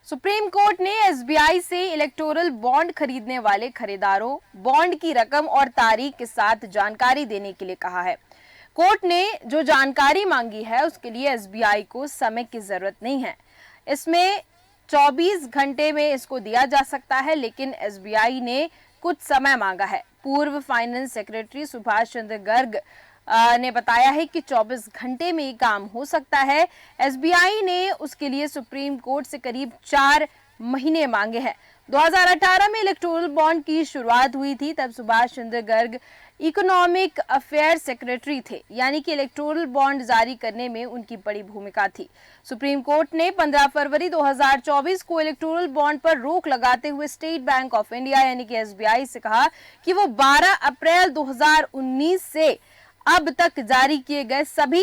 Supreme court ने SBI से electoral bond खरीदने वाले खरीदारों बॉन्ड की रकम और तारीख के साथ जानकारी देने के लिए कहा है। कोर्ट ने जो जानकारी मांगी है उसके लिए एसबीआई को समय की जरूरत नहीं है। इसमें 24 घंटे में इसको दिया जा सकता है, लेकिन एसबीआई ने कुछ समय मांगा है। पूर्व फाइनेंस सेक्रेटरी सुभाष चंद्र गर्ग ने बताया है कि 24 घंटे में ये काम हो सकता है। एसबीआई ने उसके लिए सुप्रीम कोर्ट से करीब 4 महीने मांगे हैं। 2018 में इलेक्टोरल बॉन्ड की शुरुआत हुई थी, तब Subhash Chandra Garg economic affair secretary थे, यानी कि इलेक्टोरल बॉन्ड जारी करने में उनकी बड़ी भूमिका थी। सुप्रीम कोर्ट ने 15 फरवरी 2024 को इलेक्टोरल बॉन्ड पर रोक लगाते हुए स्टेट बैंक ऑफ इंडिया यानी कि एसबीआई से कहा कि वो 12 अप्रैल 2019 से अब तक जारी किए गए सभी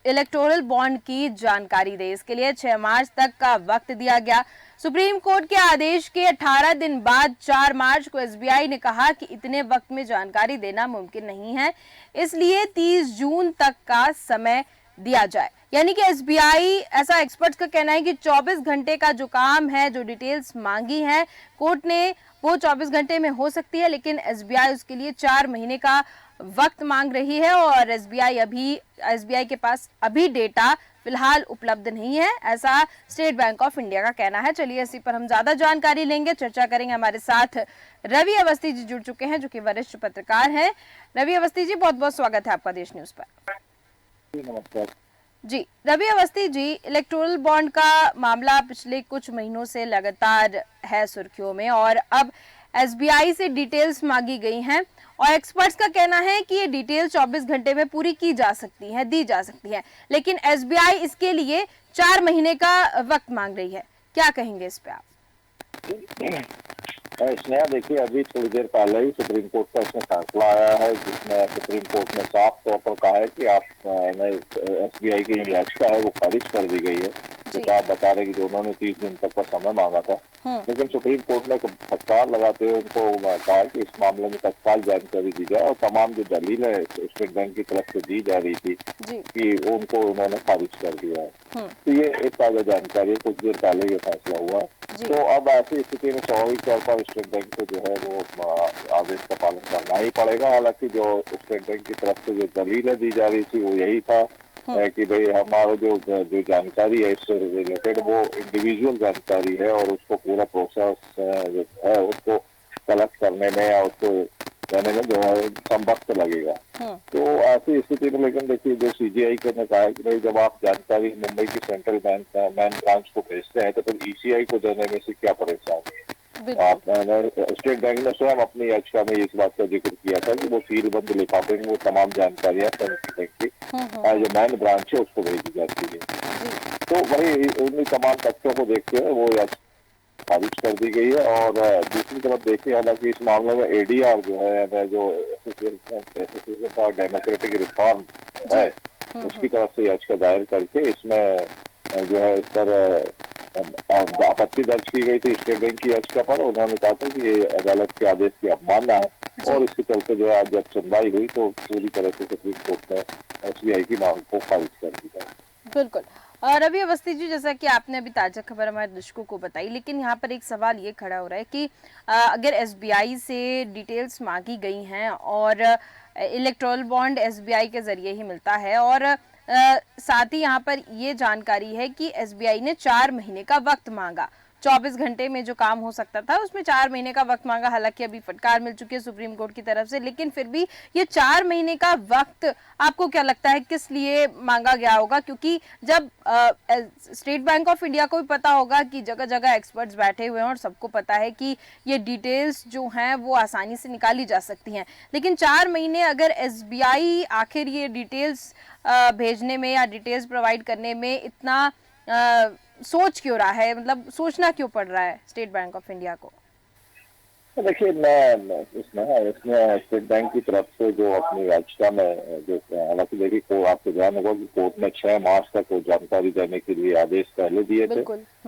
इलेक्टोरल बॉन्ड की जानकारी दे। इसके लिए 6 मार्च तक का वक्त दिया गया। सुप्रीम कोर्ट के आदेश के 18 दिन बाद 4 मार्च को एसबीआई ने कहा कि इतने वक्त में जानकारी देना मुमकिन नहीं है, इसलिए 30 जून तक का समय दिया जाए। यानी कि एसबीआई, ऐसा एक्सपर्ट्स का कहना है कि 24 घंटे का जो काम है, जो डिटेल्स मांगी है कोर्ट ने, वो 24 घंटे में हो सकती है, लेकिन एसबीआई उसके लिए 4 महीने का वक्त मांग रही है और एसबीआई के पास अभी डेटा फिलहाल उपलब्ध नहीं है, ऐसा स्टेट बैंक ऑफ इंडिया का कहना है। चलिए इसी पर हम ज्यादा जानकारी लेंगे, चर्चा करेंगे। हमारे साथ रवि अवस्थी जी जुड़ चुके हैं, जो कि वरिष्ठ पत्रकार हैं। रवि अवस्थी जी, बहुत बहुत स्वागत है आपका देश न्यूज पर। नमस्कार जी, रवि अवस्थी जी, इलेक्टोरल बॉन्ड का मामला पिछले कुछ महीनों से लगातार है सुर्खियों में और अब एसबीआई से डिटेल्स मांगी गई हैं और एक्सपर्ट्स का कहना है कि ये डिटेल 24 घंटे में पूरी की जा सकती है, दी जा सकती है, लेकिन एसबीआई इसके लिए 4 महीने का वक्त मांग रही है। क्या कहेंगे इस पे आप? स्नेहा, देखिए अभी थोड़ी देर पहले ही सुप्रीम कोर्ट का इसमें फैसला आया है, जिसमें सुप्रीम कोर्ट ने साफ तौर पर कहा है कि आप एसबीआई की जो याचिका है वो खारिज कर दी गई है। तो आप बता रहे कि जो उन्होंने 30 दिन तक का समय मांगा था, लेकिन सुप्रीम कोर्ट ने फटकार लगाते हुए उनको कहा कि इस मामले में तत्काल जानकारी दी जाए और तमाम जो दलील है स्टेट बैंक की तरफ से दी जा रही थी कि उनको उन्होंने खारिज कर दिया है। तो ये एक ताजा जानकारी है, कुछ देर पहले ये फैसला हुआ। तो अब ऐसी स्थिति में स्वाभाविक तौर पर स्टेट बैंक को जो है वो आदेश का पालन करना ही पड़ेगा। हालांकि जो स्टेट बैंक की तरफ से जो दलीलें दी जा रही थी वो यही था कि भाई हमारा जो जानकारी है इससे रिलेटेड वो इंडिविजुअल जानकारी है और उसको पूरा प्रोसेस जो है उसको कलेक्ट करने में या उसको देने में जो है कम वक्त लगेगा। तो ऐसी स्थिति में लेकिन देखिए जो सीजीआई ने कहा है कि भाई जब आप जानकारी मुंबई की सेंट्रल बैंक मैन ब्रांच को भेजते हैं तो फिर ईसीआई को देने में से क्या परेशानी है। स्टेट बैंक ने स्वयं अपनी याचिका में इस बात का जिक्र किया था कि वो सीलबंद लिफाफे में वो तमाम जानकारियां सेंट्रल बैंक की जो मैन ब्रांच है उसको भेजी जाती है। तो वही उन्हीं तमाम तथ्यों को देखते हुए वो याचिका खारिज कर दी गई है। और दूसरी तरफ देखिए, हालांकि इस मामले में एडीआर जो है, जो एसोसिएशन फॉर डेमोक्रेटिक रिफॉर्म है, उसकी तरफ से याचिका दायर करके इसमें जो है इस पर आपत्ति दर्ज की गई थी स्टेट बैंक की याचिका पर। उन्होंने कहा था कि ये अदालत के आदेश की अवमानना है और इसके चलते जो है आज जब सुनवाई हुई तो पूरी तरह से सुप्रीम कोर्ट ने एसबीआई की मांग को खारिज कर दिया। बिल्कुल। रवि अवस्थी जी, जैसा कि आपने अभी ताजा खबर हमारे दर्शकों को बताई, लेकिन यहाँ पर एक सवाल ये खड़ा हो रहा है कि अगर एसबीआई से डिटेल्स मांगी गई हैं और इलेक्टोरल बॉन्ड एसबीआई के जरिए ही मिलता है और साथ ही यहाँ पर ये जानकारी है कि एसबीआई ने 4 महीने का वक्त मांगा, 24 घंटे में जो काम हो सकता था उसमें 4 महीने का वक्त मांगा। हालांकि अभी फटकार मिल चुकी है सुप्रीम कोर्ट की तरफ से, लेकिन फिर भी ये 4 महीने का वक्त आपको क्या लगता है किस लिए मांगा गया होगा? क्योंकि जब स्टेट बैंक ऑफ इंडिया को भी पता होगा कि जगह जगह एक्सपर्ट्स बैठे हुए हैं और सबको पता है कि ये डिटेल्स जो हैं वो आसानी से निकाली जा सकती हैं, लेकिन 4 महीने अगर एसबीआई आखिर ये डिटेल्स भेजने में या डिटेल्स प्रोवाइड करने में इतना सोच क्यों रहा है, मतलब सोचना क्यों पड़ रहा है स्टेट बैंक ऑफ इंडिया को? तो देखिए, मैं इसमें स्टेट बैंक की तरफ से जो अपनी याचिका में जो, हालांकि देखिए आपको ध्यान होगा कि कोर्ट ने 6 मार्च तक वो जानकारी देने के लिए आदेश पहले दिए थे,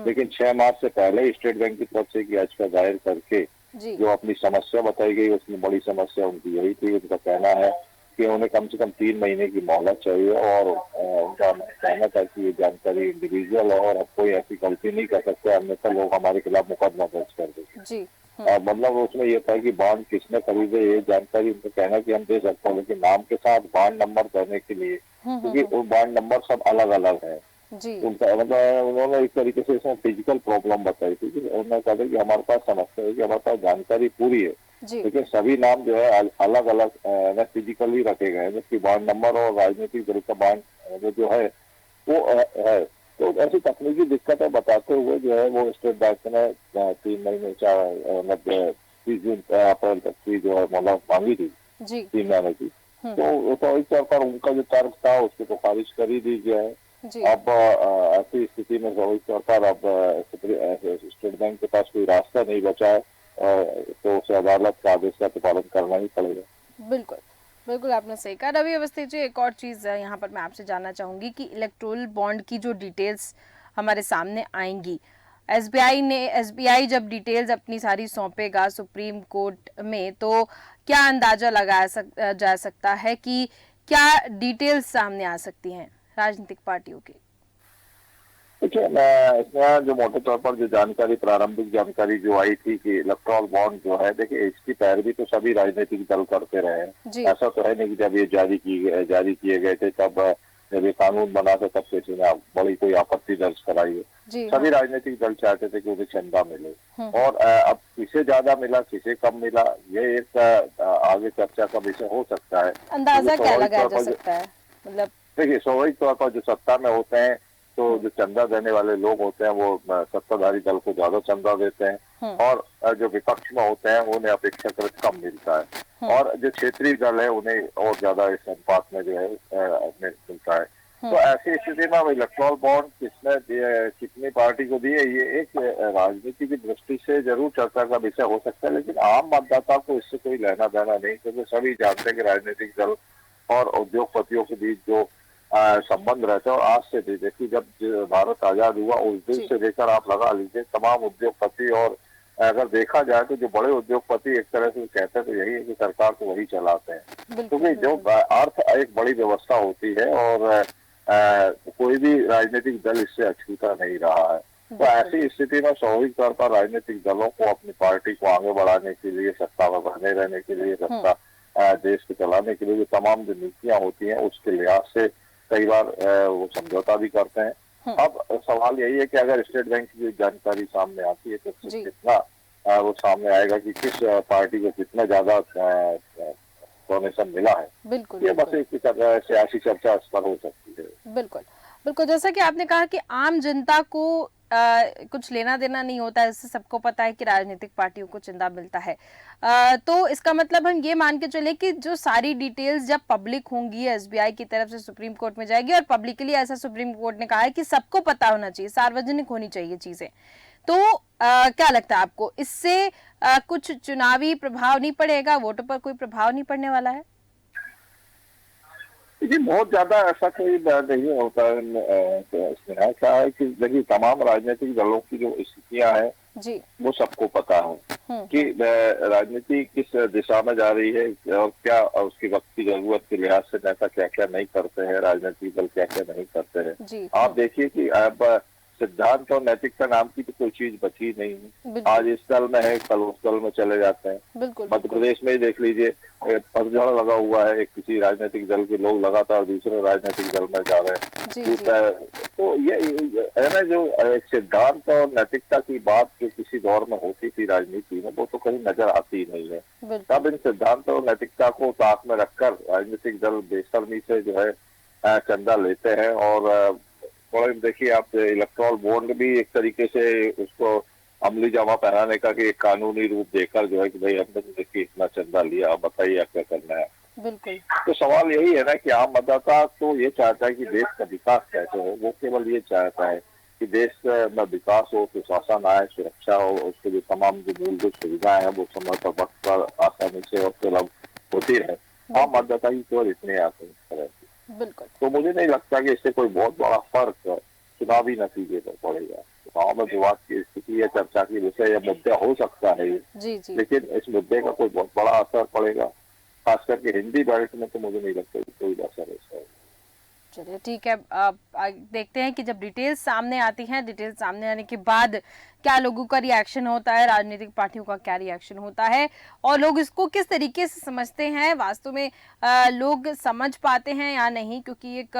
लेकिन 6 मार्च से पहले ही स्टेट बैंक की तरफ से एक याचिका दायर करके जो अपनी समस्या बताई गई उसमें बड़ी समस्या उनकी यही थी। उनका कहना है कि उन्हें कम से कम 3 महीने की मोहलत चाहिए और उनका कहना था कि ये जानकारी इंडिविजुअल है और अब कोई ऐसी गलती नहीं कर सकते, अन्यथा लोग हमारे खिलाफ मुकदमा दर्ज कर देंगे। जी। मतलब उसमें ये था कि बॉन्ड किसने खरीदे ये जानकारी उनको कहना कि हम दे सकते हैं, लेकिन नाम के साथ बॉन्ड नंबर देने के लिए, क्योंकि वो बॉन्ड नंबर सब अलग अलग है। जी। उनका मतलब उन्होंने एक तरीके से इसमें फिजिकल प्रॉब्लम बताई थी कि उन्होंने कहा था कि हमारे पास समस्या है कि हमारे पास जानकारी पूरी है, जी। लेकिन सभी नाम जो है अलग अलग फिजिकली रखे गए हैं, जबकि बॉन्ड नंबर और राजनीतिक दल का बॉन्ड जो है वो है। तो ऐसी तकनीकी दिक्कतें बताते हुए जो है वो स्टेट बैंक ने 3 महीने मतलब 30 अप्रैल तक की जो है मोहलत मांगी थी, जी। 3 महीने की। तो स्वाभाविक तौर पर उनका जो तर्क था उसको तो खारिज कर ही दी गया है। जी। अब ऐसी स्थिति में स्वाभाविक तौर पर अब स्टेट बैंक के पास कोई रास्ता नहीं बचा है, तो उसे अदालत का आदेश का तो पालन करना ही पड़ेगा। बिल्कुल, बिल्कुल आपने सही कहा। रवि अवस्थी जी, एक और चीज़ यहाँ पर मैं आपसे जानना चाहूँगी कि इलेक्टोरल बॉन्ड की जो डिटेल्स हमारे सामने आएंगी, एसबीआई जब डिटेल्स अपनी सारी सौंपेगा सुप्रीम कोर्ट में, तो क्या अंदाजा लगाया जा सकता है कि क्या डिटेल्स सामने आ सकती हैं राजनीतिक पार्टियों की? देखिए, मैं इसमें जो मोटे तौर पर जो जानकारी, प्रारंभिक जानकारी जो आई थी कि इलेक्ट्रॉल बॉन्ड जो है, देखिए इसकी पैरवी तो सभी राजनीतिक दल करते रहे हैं। ऐसा तो है नहीं कि जब ये जारी किए गए थे तब जब ये कानून बना था तब किसी ने बड़ी कोई आपत्ति दर्ज कराई है। सभी राजनीतिक दल चाहते थे कि उन्हें चंदा मिले, और अब किसे ज्यादा मिला किसे कम मिला ये एक आगे चर्चा का विषय हो सकता है। अंदाजा क्या लगाया जा सकता है? मतलब देखिए, स्वाभाविक तौर पर जो सत्ता में होते हैं तो जो चंदा देने वाले लोग होते हैं वो सत्ताधारी दल को ज्यादा चंदा देते हैं, और जो विपक्ष में होते हैं उन्हें अपेक्षाकृत कम मिलता है, और जो क्षेत्रीय दल है उन्हें और ज्यादा इस अनुपात में जो है मिलता है। तो ऐसी स्थिति में इलेक्ट्रॉल बॉन्ड किसने कितनी पार्टी को दिए, ये एक राजनीति की दृष्टि से जरूर चर्चा का विषय हो सकता है, लेकिन आम मतदाता को इससे कोई लेना देना नहीं, क्योंकि सभी जानते हैं कि राजनीतिक दल और उद्योगपतियों के बीच जो संबंध रहते हैं, और आज से भी देखिए जब भारत आजाद हुआ उस दिन से लेकर आप लगा लीजिए तमाम उद्योगपति, और अगर देखा जाए तो जो बड़े उद्योगपति एक तरह से कहते हैं तो यही है कि सरकार को वही चलाते हैं, क्योंकि जो अर्थ एक बड़ी व्यवस्था होती है और कोई भी राजनीतिक दल इससे अछूता नहीं रहा है। तो ऐसी स्थिति में स्वाभाविक तौर पर राजनीतिक दलों को अपनी पार्टी को आगे बढ़ाने के लिए, सत्ता में बने रहने के लिए, सत्ता देश को चलाने के लिए जो तमाम जो नीतियां होती हैं उसके लिहाज से कई बार वो समझौता भी करते हैं। अब सवाल यही है कि अगर स्टेट बैंक की जानकारी सामने आती है तो कितना वो सामने आएगा कि किस पार्टी को कितना ज्यादा डोनेशन मिला है। बिल्कुल, ये बस एक सियासी चर्चा इस पर हो सकती है। बिल्कुल, बिल्कुल। जैसा कि आपने कहा कि आम जनता को कुछ लेना देना नहीं होता है, इससे सबको पता है कि राजनीतिक पार्टियों को चंदा मिलता है, तो इसका मतलब हम ये मान के चले कि जो सारी डिटेल्स जब पब्लिक होंगी एसबीआई की तरफ से सुप्रीम कोर्ट में जाएगी, और पब्लिकली ऐसा सुप्रीम कोर्ट ने कहा है कि सबको पता होना चाहिए, सार्वजनिक होनी चाहिए चीजें, तो क्या लगता है आपको इससे कुछ चुनावी प्रभाव नहीं पड़ेगा, वोटों पर कोई प्रभाव नहीं पड़ने वाला है? जी, बहुत ज्यादा ऐसा कोई नहीं होता है। इसमें ऐसा है कि देखिए तमाम राजनीतिक दलों की जो स्थितियां हैं जी, वो सबको पता है कि राजनीति किस दिशा में जा रही है, और क्या उसकी वक्त की जरूरत के लिहाज से नेता क्या क्या नहीं करते हैं, राजनीतिक दल क्या क्या नहीं करते हैं। आप देखिए कि अब सिद्धांत और नैतिकता नाम की तो कोई चीज बची नहीं है। आज इस दल में है, कल उस दल में चले जाते हैं। मध्य प्रदेश में ही देख लीजिए, पतझड़ लगा हुआ है, एक किसी राजनीतिक दल के लोग लगातार दूसरे राजनीतिक दल में जा रहे हैं। तो ये है ना, जो एक सिद्धांत और नैतिकता की बात जो किसी दौर में होती थी राजनीति में, वो तो कहीं नजर आती ही नहीं है। तब इन सिद्धांत और नैतिकता को साथ में रखकर राजनीतिक दल बेशर्मी से जो है चंदा लेते हैं, और थोड़ा देखिए आप इलेक्ट्रॉल बॉन्ड भी एक तरीके से उसको अमली जामा पहनाने का कि एक कानूनी रूप देकर जो है कि भाई हमने तो देखिए इतना चंदा लिया, आप बताइए क्या करना है। बिल्कुल। तो सवाल यही है ना कि आम मतदाता तो ये चाहता है कि देश का विकास कैसे हो, वो केवल ये चाहता है कि देश में विकास हो, सुशासन आए, सुरक्षा हो, उसके जो तमाम जो मूलभूत सुविधाएं हैं वो समय पर वक्त पर आसानी से और सुलभ होती रहे। आम मतदाता की केवल इतने आते हैं। बिल्कुल। तो मुझे नहीं लगता कि इससे कोई बहुत बड़ा फर्क चुनावी नतीजे पर पड़ेगा। चुनाव में विवाद की स्थिति या चर्चा की विषय या मुद्दा हो सकता है, जी, जी। लेकिन इस मुद्दे का कोई बहुत बड़ा असर पड़ेगा खास करके हिंदी बेल्ट में तो मुझे नहीं लगता कि कोई असर है इसका। चलिए ठीक है, देखते हैं कि जब डिटेल्स सामने आती हैं, डिटेल्स सामने आने के बाद क्या लोगों का रिएक्शन होता है, राजनीतिक पार्टियों का क्या रिएक्शन होता है और लोग इसको किस तरीके से समझते हैं, वास्तव में लोग समझ पाते हैं या नहीं, क्योंकि एक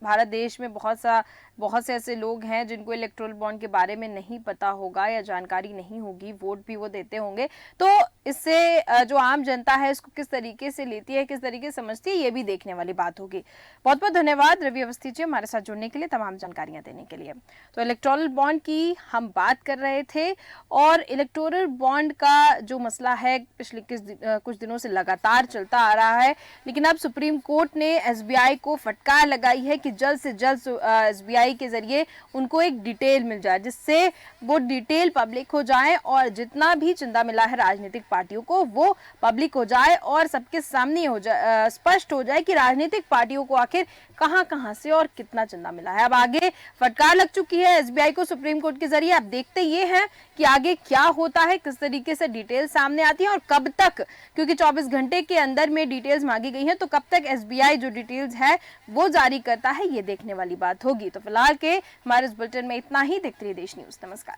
भारत देश में बहुत से ऐसे लोग हैं जिनको इलेक्टोरल बॉन्ड के बारे में नहीं पता होगा या जानकारी नहीं होगी, वोट भी वो देते होंगे। तो इससे जो आम जनता है इसको किस तरीके से लेती है, किस तरीके से समझती है, ये भी देखने वाली बात होगी। बहुत बहुत धन्यवाद रवि अवस्थी जी हमारे साथ जुड़ने के लिए, तमाम जानकारियां देने के लिए। तो इलेक्टोरल बॉन्ड की हम बात कर रहे थे और इलेक्टोरल बॉन्ड का जो मसला है पिछले कुछ दिनों से लगातार चलता आ रहा है, लेकिन अब सुप्रीम कोर्ट ने एसबीआई को फटकार लगाई है कि जल्द से जल्द एसबीआई के जरिए उनको एक डिटेल मिल जाए, जिससे वो डिटेल पब्लिक हो जाए और जितना भी चंदा मिला है राजनीतिक पार्टियों को वो पब्लिक हो जाए और सबके सामने हो जाए, स्पष्ट हो जाए कि राजनीतिक पार्टियों को आखिर कहां से और कितना चंदा मिला है। अब आगे फटकार लग चुकी है एसबीआई को सुप्रीम कोर्ट के जरिए। अब देखते ये हैं कि आगे क्या होता है, किस तरीके से डिटेल सामने आती है और कब तक, क्योंकि 24 घंटे के अंदर में डिटेल्स मांगी गई है, तो कब तक एसबीआई जो डिटेल्स है वो जारी करता है, ये देखने वाली बात होगी। तो फिलहाल के हमारे इस बुलेटिन में इतना ही। देखते रहिए देश न्यूज। नमस्कार।